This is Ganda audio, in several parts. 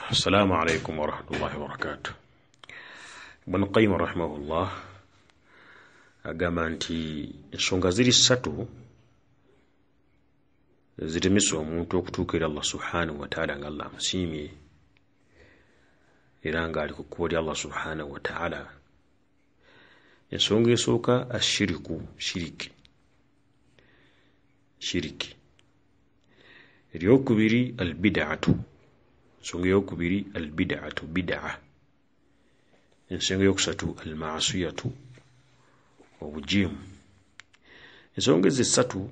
السلام عليكم ورحمة الله وبركاته. ابن القيم رحمه الله agamba nti ensonga ziri ssatu ziremesa omuntu okutuuka eri Allah subhanahu wa ta'ala nga Allah amusiimye era nga ali ku kkubo lya Allah subhanahu wa ta'ala. Ensonga esooka ashiriku, shiriki. Eryokubiri albid'atu, ensonga eyokubiri albid'atu, bid'a. Ensonga eyokusatu almaasiyatu, obujeemu. Ensonga ez'essatu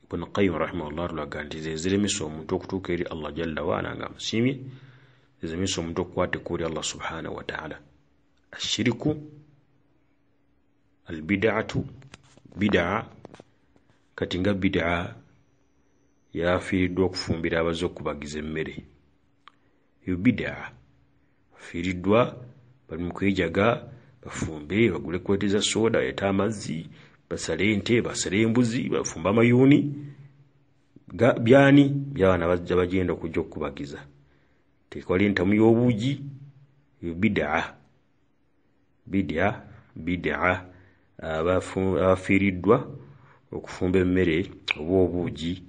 Ibn Qayyim rahimahullah tulaga nti ziremesa omuntu okutuuka eri Allah jalla waala nga amusiimye, ziremesa omuntu okukwata ekkubo lya Allah subhanahu wa ta'ala. Ashiriku, albid'atu, bid'a. Kati nga bid'a yafiiriddwa okufumbira abazze okubagiza emmere, eyo bid'a. Bafiiriddwa bali mu kwejaga bafumbe, bagule kwete za soda, eta amazzi, basale ente, basale embuzi, bafumba amayuuni, byani by'abaana bajja bagenda okujja okubagiza. Tekwali entamu y'obuugi, eyo bid'a. Bid'a abafiiriddwa okufumba emmere oba obuugi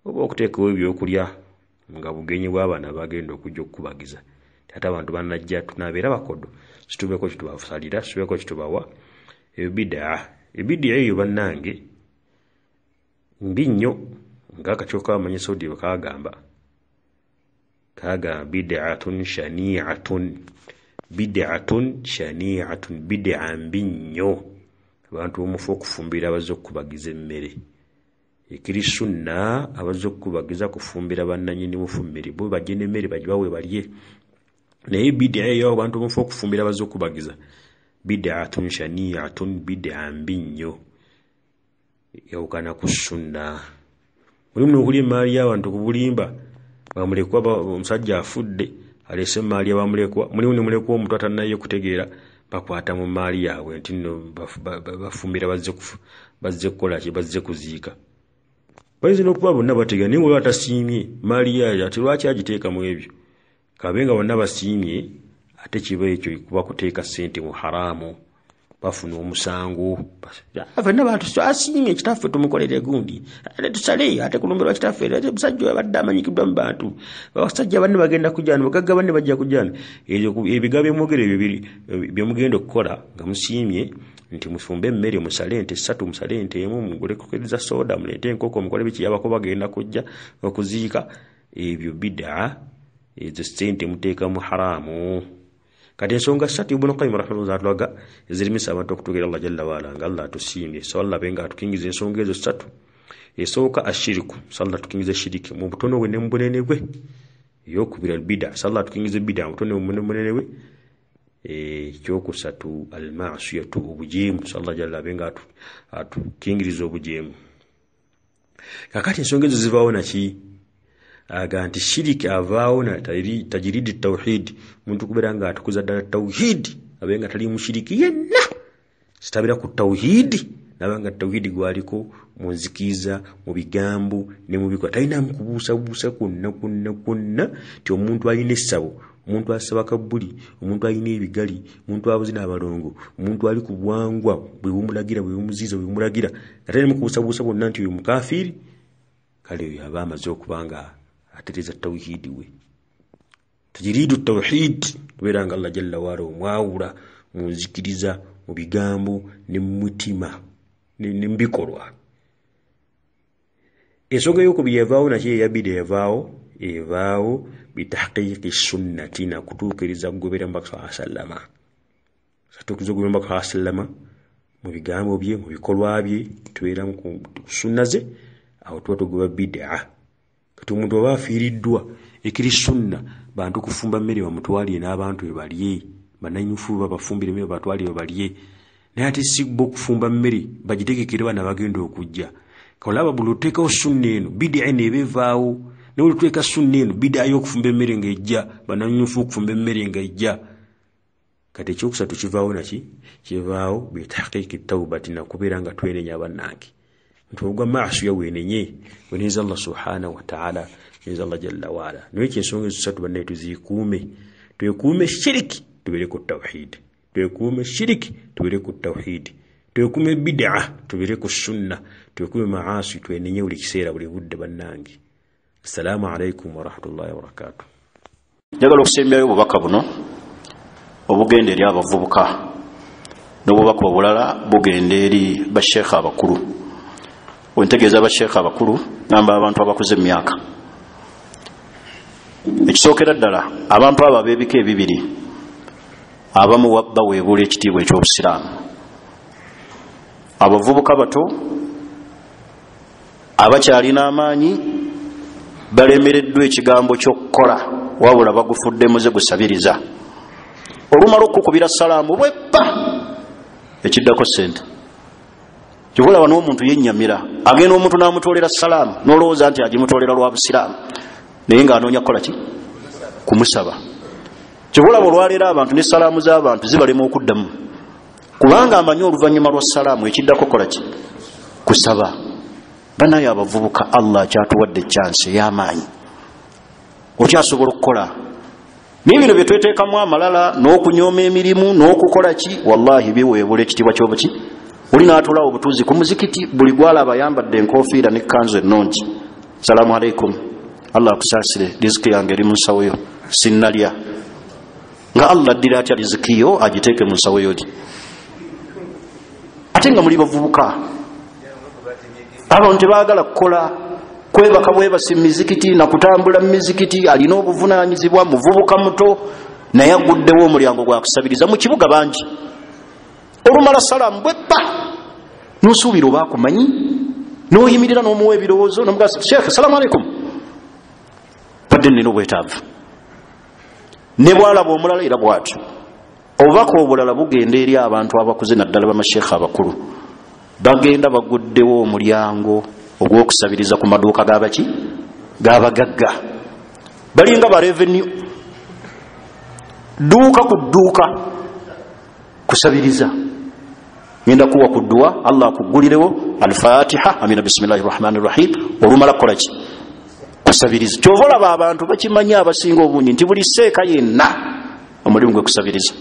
oba okuteekawo ebyokulya nga bugenyi bw'abaana bagenda okujja okubagiza. Ate abantu banajja tunaabeera bakodo, situbeeko kitubasalira, situbeeko kitubawa, eyo bid'a. Ebid'a eyo bannange mbi nnyo ng'akakiiko k'abamanyisa odi bwe kaagamba bid'atun shani'atun, bid'a mbi nnyo. Abantu omufu okufumbira abazze okubagiza emmere. Ekiri sunna abazze okubagiza kufumbira bannanyini mufu mmere, bo bajje n'emmere bagibawe balye. Naye bid'a eyo abantu omufu okufumbira abazze okubagiza, bid'atun shani'atun, bid'a mbi nnyo yawukana ku sunna. Mulimu n'okulya emaali y'abantu ku bulimba, bamulekwa omusajja afudde alese emaali abamulekwa, mulimu ne mulekwa omuntu atannaye kutegeera bakwata mu maali yaabwe nti nno bafumbira bazze kukola ki, bazze kuziika. Bayinza okuba bonna bategeera, naye bwe batasiimye maali yaayo ati lwaki agiteeka mu ebyo? Kabe nga bonna basiimye, ate kiba ekyo kuba kuteeka ssente mu haraamu, bafuna omusango. Fenna bantu asiimye kitaffe tumukolere gundi, ate tusale, ate kulumbirwa kitaffe, ate musajja abadde amanyikiddwa mu bantu, basajja banne bagenda kujjana, bagagga banne bajja kujjana. Ebigambo byemwogera bye mugenda okukola nga musiimye nti mufumbe emmere, musale ente ssatu, musale ente emu, mugule kukiriza soda, muleete enkoko, mukole biki yabako bagenda kujja okuziika. Ebyo bid'a, ezo ssente muteeka mu haraamu. Kati ensonga ssatu Ibn Qayyim rahimahullah atulaga eziremesa abantu okutuukira Allah jalla waala nga Allah atusiimye. So Allah benga atukingiza ensonga ezo ssatu. Esooka ashiriku, Allah atukingiza shiriki mu butono bwe ne mu bunene bwe. Eyokubira albid'a, Allah atukingiza bid'a mu butono bwe ne mu bunene bwe. Ekyokusatu almaasiyatu, obujeemu, Allah jalla benga atukingiriza obujeemu. Kakati ensonga ezo zivaawo naki? Aga nti shiriki avaawo na tajiridi tawhid, muntu kubeera nga atukuza ddala tawhid, abenga tali mushiriki yenna, sitabira ku tawhid, nabanga tawhid gwaliko mu nzikiza, mu bigambo ne mu bikola, talina mukubuusabuusa kwonna ti omuntu alina essabo, omuntu asaba kabbuli, omuntu alina ebigali, omuntu abuzina abalongo, omuntu ali ku bwangwa bwe bumulagira, bwe bumuziiza, bwe bumulagira, nga talina mukubuusabuusa kwonna nti oyo mukafiiri. Kale oyo aba amaze okubanga atereza tawhid we. Tajiridu tawhid kubeera nga Allah jalla waala omwawula mu nzikiriza, mu bigambo ne mu mutima ne mu bikolwa. Ensonga y'okubiri evaawo nakyo eyabidde evaawo bitahqiqi sunnati, na kutuukiriza kugobera Mbaka sallama. Satuukiza okugobera Mbaka sallama mu bigambo bye, mu bikolwa bye, tubeera mu sunna ze, awo tuba tugoba bid'a. Kati omuntu oba afiiriddwa, ekiri sunna bantu kufumba mmere bamutwalire n'abantu bwe balye, bannannyinifu babafumbire emmere batwalire balye. Naye ate si bo okufumba mmere bagitegekere baana bagenda okujja. Kaolaba buli oteekawo sunna eno, bid'a eno eba evaawo. Ne buli tuteeka sunna eno, bid'a y'okufumba emmere ng'ejja, bannannyinifu okufumba emmere ng'ejja. Kati ekyokusatu kivaawo naki? Kivaawo bitahqiqi tawbati, na kubeera nga twenenya bannange. ntogwa maasiya wenenye weneza Allah subhanahu wa ta'ala weneza Allah jalla wala nweke ensonga ezisatu banne tuzikuume twekuume shiriki tubere ku tawhid twekuume shiriki tubere ku tawhid twekuume bid'a tubere ku sunna twekuume maasi twenenye buli kiseera buli budde bannange. Assalamu alaikum wa rahmatullahi wa barakatuh. Njagala okusembyayo obubaka buno obugenda eri abavubuka n'obubaka obulala bugenda eri basheekha abakulu. Wentegeeza abasheekha abakulu namba abantu abakuze emyaka. Ekisookera ddala abantu abo ab'ebika ebibiri abamu baweebula ekitiibwa eky'obusiraamu. Abavubuka bato abakyalina amaanyi balemereddwa ekigambo ky'okukola wabula bagufuddemu ze gusabiriza. Olumala okukubira salaamu bweppa ekiddako ssente. Kibula wano omuntu yennyamira agenda omuntu n'amutolera salaamu n'olowooza nti agimutolera lwa busiraamu naye ng'anoonya kukola ki? Kumusaba. Kibula olwaleero abantu ne salaamu z'abantu zibalema okuddamu kubanga amanyi oluvannyuma lwa salaamu ekiddako kola ki? Kusaba. Banaye abavubuka Allah kyatuwadde chance y'amaanyi okyasobola okukola n'ebino bye tweteekamu amalala n'okunyooma emirimu n'okukola ki wallahi biweebula ekitiibwa ky'obuki. Oli n'atulawo obutuuzi ku muzikiti buli gwalaba ayambadde enkofiira n'ekkanzu ennungi. Salaamu alaikum, Allah akusaasire, riziki yange eri mu nsawo yo sinnalya. Nga Allah addira atya riziki yo agiteeke mu nsawo yo li? Ate nga muli bavubuka abantu tebaagala kukola kwebaka bwebasi mu mizikiti na kutambula mu mizikiti. Alina obuvunaanyizibwa muvubuka muto naye aguddewo omulyango gwa kusabiriza mu kibuga bangi. Olumala salaamu bweppa n'osuubira oba akumanyi n'oyimirira n'omuwa ebirowoozo n'omugasa sheekhe salaamu alaikum badde nnina obwetaavu. Ne bwalaba omulala era bw'atyo. Obubaka obulala bugenda eri abantu abakuze naddala bamasheekha abakulu. Bagenda baguddewo omulyango ogw'okusabiriza ku maduuka g'abaki? G'abagagga. Balinga ba revenue. Duuka ku dduuka kusabiriza. Ngenda kuwa ku dduwa Allah akugulirewo al-Fatiha amina bismillahir rahmanir rahim olumala kola ki? Kusabiriza. Kyova olaba abantu bakimanyi abasinga obungi nti buli seeka yenna omulimu gwe kusabiriza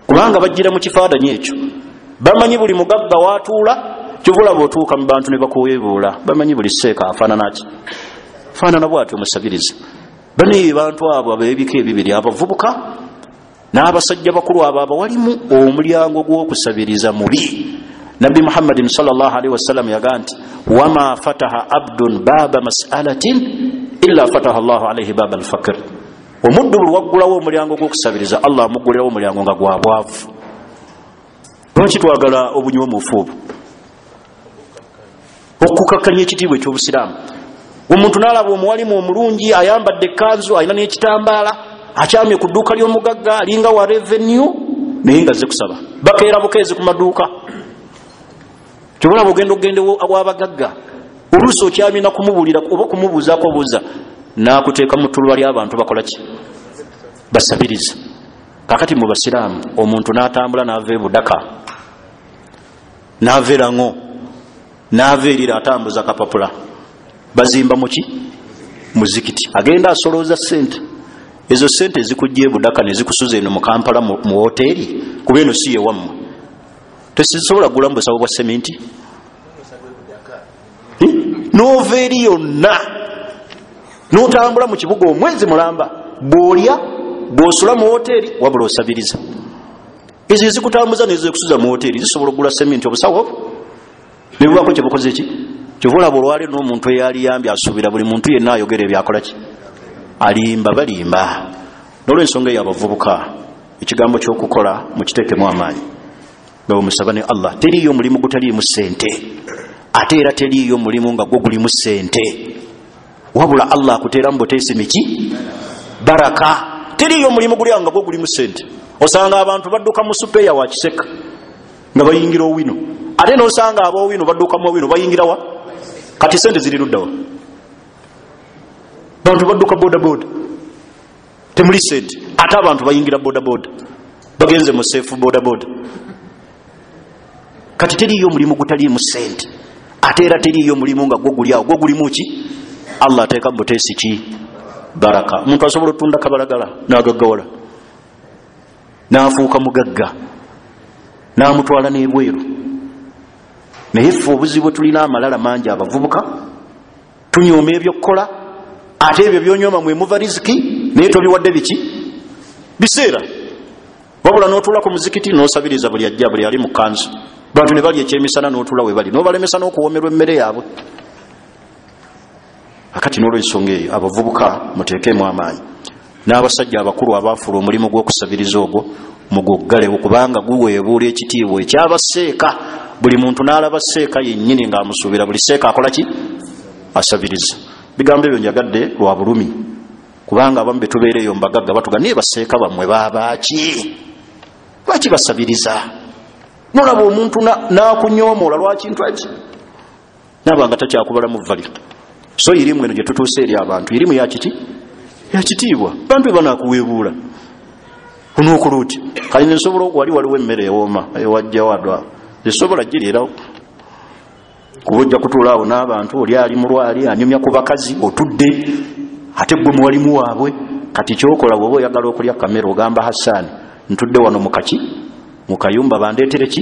kubanga bajjira mu kifaananyi ekyo. Bamanyi buli mugagga watuula kyovula bw'otuuka mu bantu ne bakuweebuula bamanyi buli seeka afaanana ki? Faanana bw'atyo musabiriza. Bane bantu abo ab'ebika ebibiri abavubuka n'abasajja bakulu abo abawalimu omulyango gw'okusabiriza mubi. Nabbi Muhammadin sallallahu alaihi wasallam yagaa nti wama fataha abdun baba mas'alatin illa fataha Allahu alaihi baba al-faqr. Omuddu buli waggulawo omulyango gw'okusabiriza Allah amuggulirawo omulyango nga gwa bwavu. Lwaki twagala obunyoomufu obwo? Okukakkanya ekitiibwa eky'obusiraamu. Omuntu n'alaba omuwalimu omulungi ayambadde ekkanzu alina n'ekitambaala akyamye ku dduuka ly'omugagga alinga wa revenue naye nga azze kusaba. Bakeera bukeezi ku maduuka. Kyobula bw'ogenda okugenda aw'abagagga oluusi okyamye na kumubuulira oba okumubuuzaako obuuza n'akuteeka mu ttulwa ly'abantu bakola ki? Basabiriza. Kakati mu basiraamu omuntu n'atambula n'ava e Budaka n'ava erango n'ava erira atambuza kapapula bazimba muki? Muzikiti. Agenda asolooza ssente. Ezo ssente zikujja e Budaka ne zikusuza eno mu Kampala mu hoteeri kuba eno si yewammwe. Tesisobola kugula mu busawo bwa sementi. N'ova eri yonna n'otambula mu kibuga omwezi mulamba bw'olya bw'osula mu hoteeri wabula osabiriza. Ezo ezikutambuza n'ezikusuza mu hoteeri zisobola okugula sementi obusawo ne bubaako kye bukoze ki? Kyova olaba olwaleero n'omuntu eyaliyambye asuubira buli muntu yenna ayogera ebyakola ki? Alimba balimba. N'olw'ensonga eyo abavubuka ekigambo ky'okukola mukiteekemu amaanyi. Nga musaba ne Allah. Teriiyo mulimu gutaliimu ssente ate era teriiyo mulimu nga gwo gulimu ssente wabula Allah akuteeramu buteesi miki? Baraka. Teriiyo mulimu guli nga gwo gulimu ssente. Osanga abantu badduka mu supeya wa kiseka nga bayingira owino ate n'osanga ab'owino badduka mu owino bayingira wa? Kati ssente ziri ludda wa? Bantu badduka boda boda temuli ssente ate abantu bayingira boda boda bagenze mu seefu boda boda. Kati teriiyo mulimu gutaliimu ssente ate era teriyo mulimu nga gwo guli awo, gwo gulimu ki? Allah ateeka mu buteesi ki? Baraka. Omuntu asobola otunda kabalagala n'agaggawala n'afuuka mugagga n'amutwala n'ebweru. Naye ffe obuzibu tulina amalala mangi abavubuka, tunyooma ebyokukola, ate ebyo byonyooma mwe muva riziki naye tobiwadde biki? Biseera. Wabula n'otuula ku muzikiti n'osabiriza buli ajja, buli ali mu kanzu, bantu ne bali ekyemisana n'otuula we bali, n'obalemesa n'okuwoomerwa emmere yaabwe. Akati n'olw'ensonga eyo abavubuka muteekemu amaanyi, n'abasajja abakulu abaafuula omulimu gw'okusabiriza ogwo muguggalewo, kubanga guweebuula ekitiibwa ekyabaseeka. Buli muntu n'alaba seeka yennyini ng'amusuubira buli seeka akola ki? Asabiriza. Bigambo ebyo njagadde lwa bulumi, kubanga abamu be tubeera eyo mbagagga batuga naye baseeka bammwe babaaki? Lwaki basabiriza? Nolaba omuntu n'akunyoomoola lwakintu eki naaba nga takyakubala mu vali. So irimu eno gye tutuuse eri abantu, irimu yakiki? Yakitiibwa. Bantu banaakuweebuula onookola oti? Kale nsobola wali waliwo emmere ewooma ewajja wadwa esobola gireerawo, kuba ojja kutuula awo n'abantu, oli ali mulwali anyumya ku bakazi otudde, ate gwe muwalimu waabwe. Kati kyokola bw'oba oyagala okulya kamera ogamba Hassan ntudde wano mukaki mu kayumba bandeetere ki?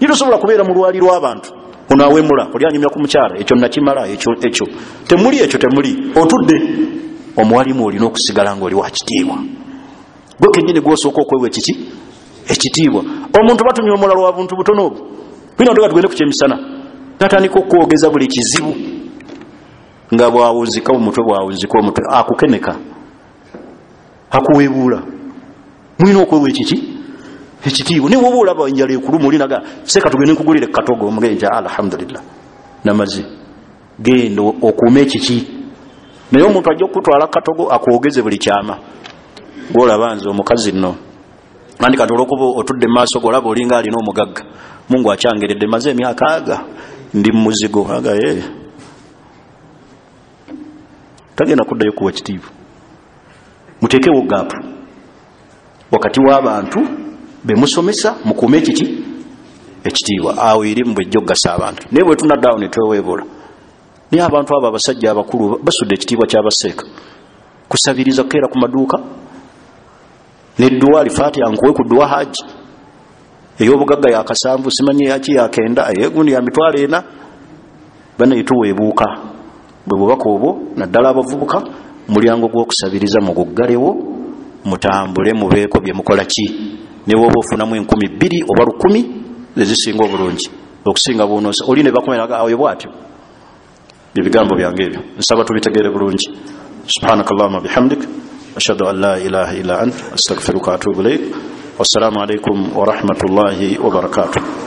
Nitosobola kubeera mu lwali lw'abantu, ono awemula, oli anyumya ku mukyala, ekyo nakimala, ekyo temuli, ekyo temuli, otudde. Omuwalimu olina okusigala ng'oli wa kitiibwa. Gwe kennyini gw'osooka okwewa ekiki? Ekitiibwa. Omuntu batunyoomola lwa buntu butono obwo, bino ndoga tugende ku kyemisana natandika okwogeza buli kizibu nga bwawuzika omutwe, bwawuzika omutwe, akukeneka, akuweebuula. Mulina okwewa ekiki? Ekitiibwa. Naye woba olaba enjala ekuluma olinaga seeka tugende nkugulire katogo omugenja, alhamdulillah namaze, genda okuuma ekiki. Naye omuntu ajja okutwala katogo akwogeze buli kyama, gwolaba nze omukazi nno nandi kati olwokuba otudde mu maaso go olaba olinga alina omugagga, Mungu akyangeredde, maze emyaka aga ndi mu muzigo aga tagenda kuddayo kuwa kitiibwa. Muteekewo gaapu wakati w'abantu be musomesa, mukuume ekiki? Ekitiibwa. Awo irimu bwejja okugasa abantu, naye bwe tunaddawo ne tweweebuula. Naye abantu abo abasajja abakulu basudde ekitiibwa ky'abaseeka, kusabiriza kukeera ku maduuka nedduwa alifaati yankuwe ku dduwa haji ey'obugagga yakasanvu, simanyi yaki yakenda, egundi ya mitwalo 4. Banaye tuweebuuka. Bwe bubaka obwo naddala abavubuka, mulyango gw'okusabiriza muguggalewo, mutambule mubeeko bye mukola ki. Ne bw'oba ofunamu 10,000 oba 10,000 ezisinga obulungi okusinga bunosa, oli ne bakomeraga awo bw'atyo. Ebigambo byange ebyo nsaba tubitegeere bulungi. Subhanakallahumma bihamdik ashhadu an la ilaha illa anta astaghfiruka wa atubu ilayk. Wassalamu alaykum wa rahmatullahi wa barakatuh.